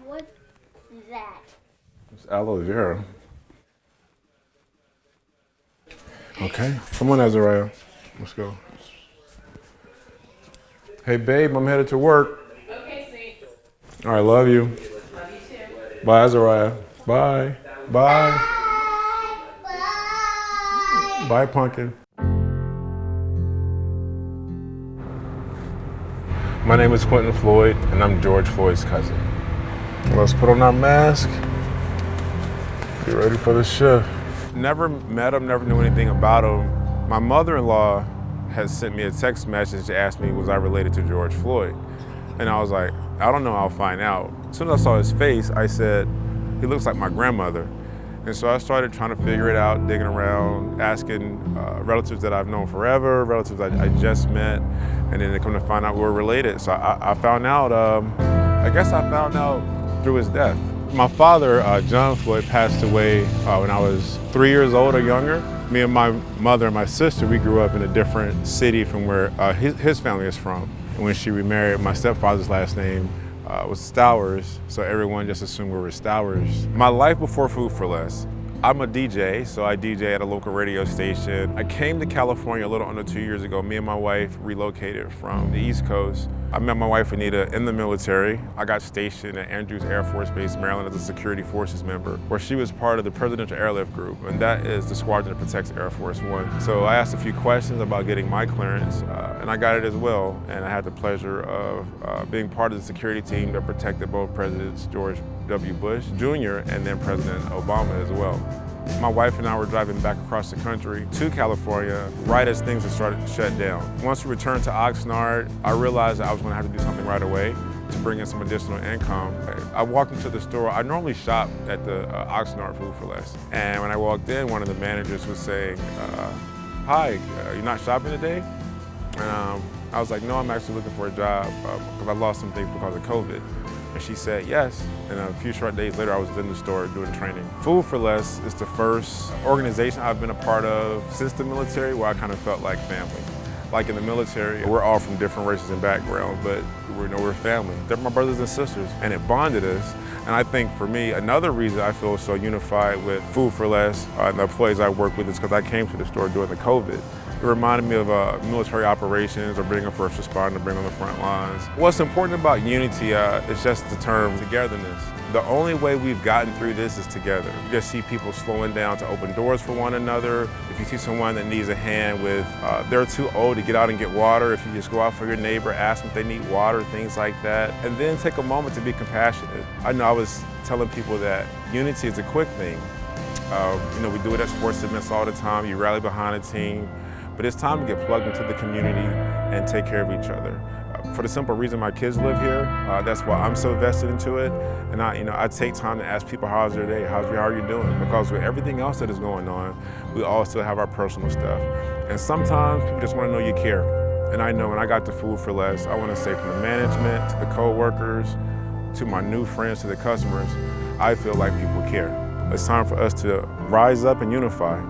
what's that? It's aloe vera. Okay, come on, Azariah. Let's go. Hey, babe, I'm headed to work. Okay, sweet. All right, love you. Love you too. Bye, Azariah. Bye. Bye. Bye. Bye, Pumpkin. My name is Quentin Floyd, and I'm George Floyd's cousin. Let's put on our mask. Get ready for the shift. Never met him, never knew anything about him. My mother-in-law has sent me a text message to ask me, was I related to George Floyd? And I was like, I don't know, I'll find out. As soon as I saw his face, I said, he looks like my grandmother. And so I started trying to figure it out, digging around, asking relatives that I've known forever, relatives I just met, and then they come to find out we were related. So I found out, I guess I found out through his death. My father, John Floyd, passed away when I was 3 years old or younger. Me and my mother and my sister, we grew up in a different city from where his family is from. And when she remarried, my stepfather's last name was Stowers, so everyone just assumed we were Stowers. My life before Food4Less. I'm a DJ, so I DJ at a local radio station. I came to California a little under 2 years ago. Me and my wife relocated from the East Coast. I met my wife, Anita, in the military. I got stationed at Andrews Air Force Base, Maryland as a security forces member, where she was part of the Presidential Airlift Group, and that is the squadron that protects Air Force One. So I asked a few questions about getting my clearance, and I got it as well. And I had the pleasure of being part of the security team that protected both Presidents George W. Bush Jr. and then President Obama as well. My wife and I were driving back across the country to California right as things had started to shut down. Once we returned to Oxnard, I realized that I was going to have to do something right away to bring in some additional income. I walked into the store. I normally shop at the Oxnard Food4Less. And when I walked in, one of the managers was saying, hi, you're not shopping today? And I was like, no, I'm actually looking for a job because I lost some things because of COVID. And she said yes, and a few short days later I was in the store doing training. Food4Less is the first organization I've been a part of since the military where I kind of felt like family. Like in the military, we're all from different races and backgrounds, but we're family. They're my brothers and sisters, and it bonded us. And I think for me, another reason I feel so unified with Food4Less and the employees I work with is because I came to the store during the COVID. It reminded me of military operations or being a first responder, being on the front lines. What's important about unity is just the term togetherness. The only way we've gotten through this is together. You just see people slowing down to open doors for one another. If you see someone that needs a hand with, they're too old to get out and get water, if you just go out for your neighbor, ask them if they need water, things like that. And then take a moment to be compassionate. I know I was telling people that unity is a quick thing. We do it at sports events all the time. You rally behind a team. But it's time to get plugged into the community and take care of each other. For the simple reason my kids live here, that's why I'm so vested into it. And I take time to ask people, how's their day? How are you doing? Because with everything else that is going on, we all still have our personal stuff. And sometimes people just want to know you care. And I know when I got to Food4Less, I want to say from the management to the co-workers, to my new friends, to the customers, I feel like people care. It's time for us to rise up and unify.